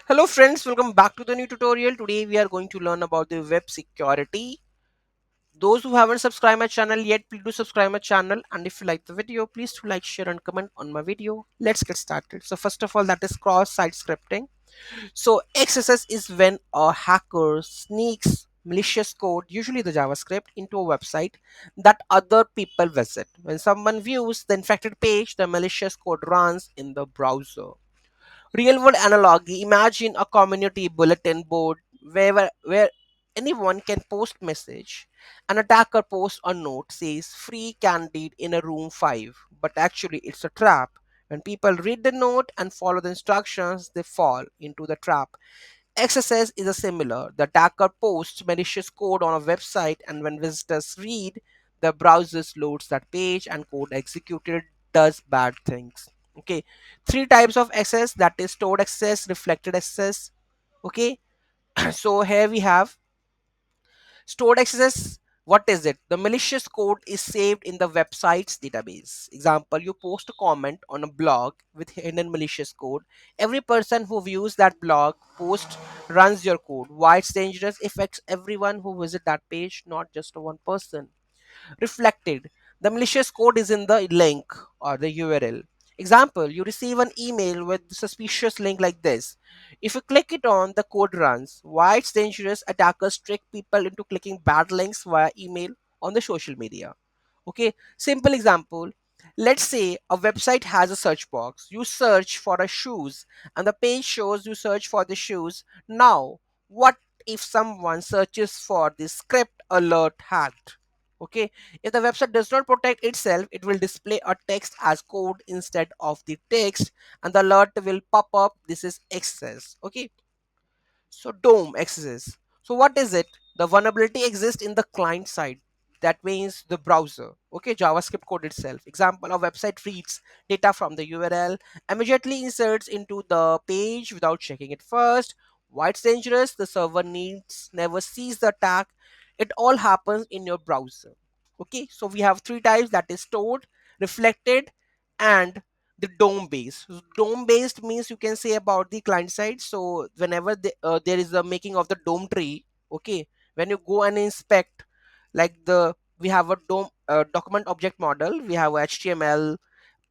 Hello friends, welcome back to the new tutorial. Today we are going to learn about the web security. Those who haven't subscribed my channel yet, please do subscribe my channel, and if you like the video, please do like, share and comment on my video. Let's get started. So first of all, that is cross-site scripting. So XSS is when a hacker sneaks malicious code, usually the JavaScript, into a website that other people visit. When someone views the infected page, the malicious code runs in the browser. Real world analogy, imagine a community bulletin board where anyone can post message. An attacker posts a note says free candide in a room 5, but actually it's a trap. When people read the note and follow the instructions, they fall into the trap. XSS is a similar. The attacker posts malicious code on a website, and when visitors read, the browser loads that page and code executed does bad things. Okay, three types of access, that is stored access, reflected access. Okay, so here we have stored access. What is it? The malicious code is saved in the website's database. Example, you post a comment on a blog with hidden malicious code. Every person who views that blog post runs your code. Why it's dangerous? Affects everyone who visit that page, not just one person. Reflected. The malicious code is in the link or the URL. Example, you receive an email with suspicious link like this. If you click it on, the code runs. Why it's dangerous? Attackers trick people into clicking bad links via email on the social media. Okay, simple example. Let's say a website has a search box. You search for a shoes and the page shows you search for the shoes. Now, what if someone searches for the script alert hacked? Okay, if the website does not protect itself, it will display a text as code instead of the text, and the alert will pop up. This is excess. Okay, so DOM exists. So what is it? The vulnerability exists in the client side. That means the browser. Okay, JavaScript code itself. Example, a website reads data from the URL, immediately inserts into the page without checking it first. Why it's dangerous? The server needs never sees the attack. It all happens in your browser. Okay, so we have three types, that is stored, reflected, and the dome based. So dome based means you can say about the client side. So whenever there is a making of the dome tree, okay, when you go and inspect, like the we have a dome document object model, we have HTML,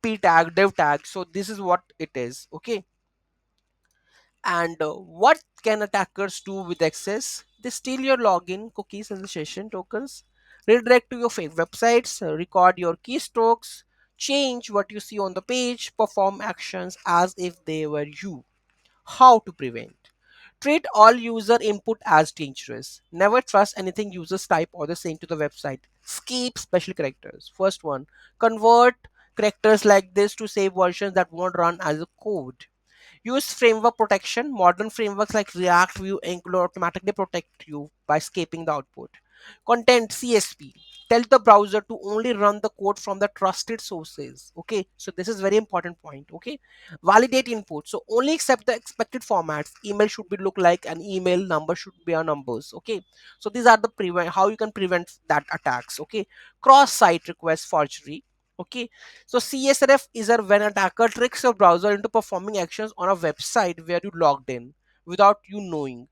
p tag, div tag. So this is what it is. Okay, and what can attackers do with access? They steal your login, cookies, and the session tokens, redirect to your fake websites, record your keystrokes, change what you see on the page, perform actions as if they were you. How to prevent? Treat all user input as dangerous. Never trust anything users type or they send to the website. Skip special characters. First one, convert characters like this to save versions that won't run as a code. Use framework protection. Modern frameworks like React, Vue, Angular automatically protect you by escaping the output. Content CSP. Tell the browser to only run the code from the trusted sources. Okay, so this is very important point. Okay, validate input. So only accept the expected formats. Email should be look like an email. Number should be a numbers. Okay, so these are the prevent how you can prevent that attacks. Okay, cross-site request forgery. Okay, so CSRF is a when attacker tricks your browser into performing actions on a website where you logged in without you knowing.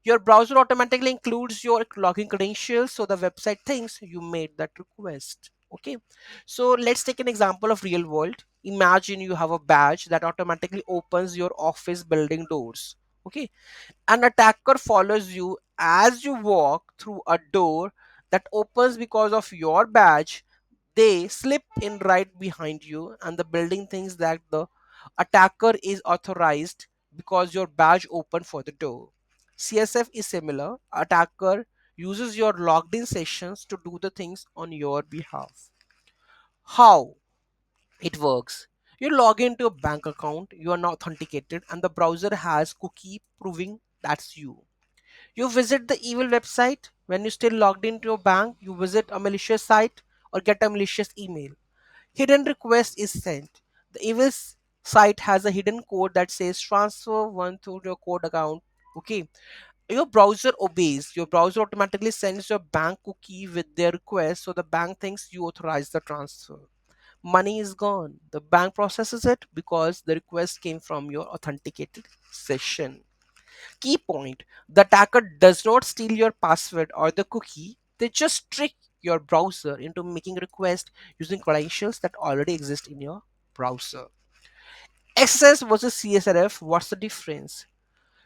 Your browser automatically includes your login credentials, so the website thinks you made that request. Okay, so let's take an example of real world. Imagine you have a badge that automatically opens your office building doors. Okay, an attacker follows you as you walk through a door that opens because of your badge. They slip in right behind you, and the building thinks that the attacker is authorized because your badge opened for the door. CSF is similar. Attacker uses your logged in sessions to do the things on your behalf. How it works? You log into a bank account, you are not authenticated, and the browser has cookie proving that's you. You visit the evil website. When you still logged into your bank, you visit a malicious site or get a malicious email. Hidden request is sent. The evil site has a hidden code that says transfer one to your code account. Okay. Your browser obeys. Your browser automatically sends your bank cookie with their request, so the bank thinks you authorize the transfer. Money is gone. The bank processes it because the request came from your authenticated session. Key point: the attacker does not steal your password or the cookie, they just trick your browser into making requests using credentials that already exist in your browser. XSS versus CSRF, what's the difference?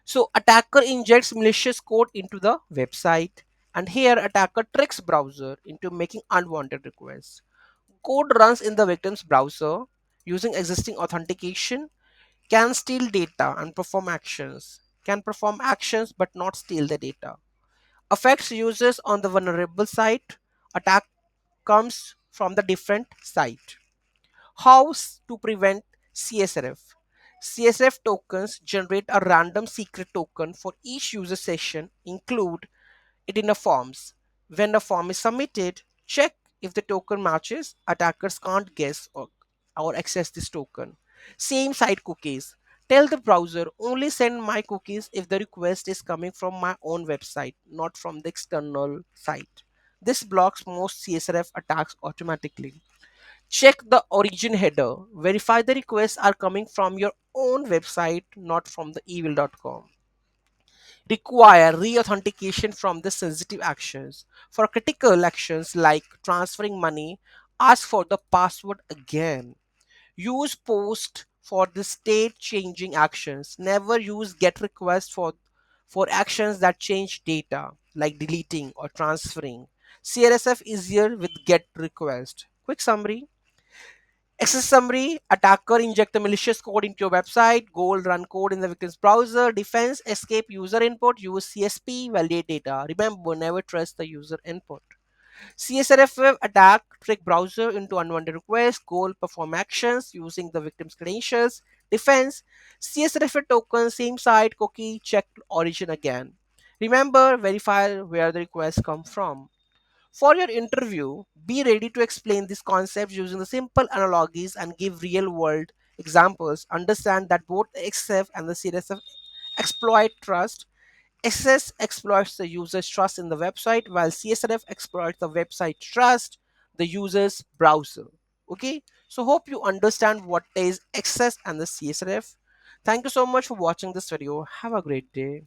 So attacker injects malicious code into the website, and here attacker tricks browser into making unwanted requests. Code runs in the victim's browser using existing authentication, can steal data and perform actions, can perform actions but not steal the data. Affects users on the vulnerable site, attack comes from the different site. How to prevent CSRF? CSRF tokens generate a random secret token for each user session, include it in a forms. When the form is submitted, check if the token matches. Attackers can't guess or access this token. Same site cookies. Tell the browser only send my cookies if the request is coming from my own website, not from the external site. This blocks most CSRF attacks automatically. Check the origin header. Verify the requests are coming from your own website, not from the evil.com. Require re-authentication from the sensitive actions. For critical actions like transferring money, ask for the password again. Use post for the state changing actions. Never use get request for actions that change data, like deleting or transferring. CRSF easier with get request. Quick summary. Access summary: attacker inject the malicious code into your website. Goal: run code in the victim's browser. Defense: escape user input. Use CSP. Validate data. Remember, never trust the user input. CSRF attack: trick browser into unwanted requests. Goal: perform actions using the victim's credentials. Defense: CSRF token, same site, cookie, check origin again. Remember, verify where the requests come from. For your interview, be ready to explain these concepts using the simple analogies and give real world examples. Understand that both XSF and the CSF exploit trust. XSS exploits the user's trust in the website, while CSRF exploits the website trust the user's browser. Okay, so hope you understand what is XSS and the CSRF. Thank you so much for watching this video. Have a great day.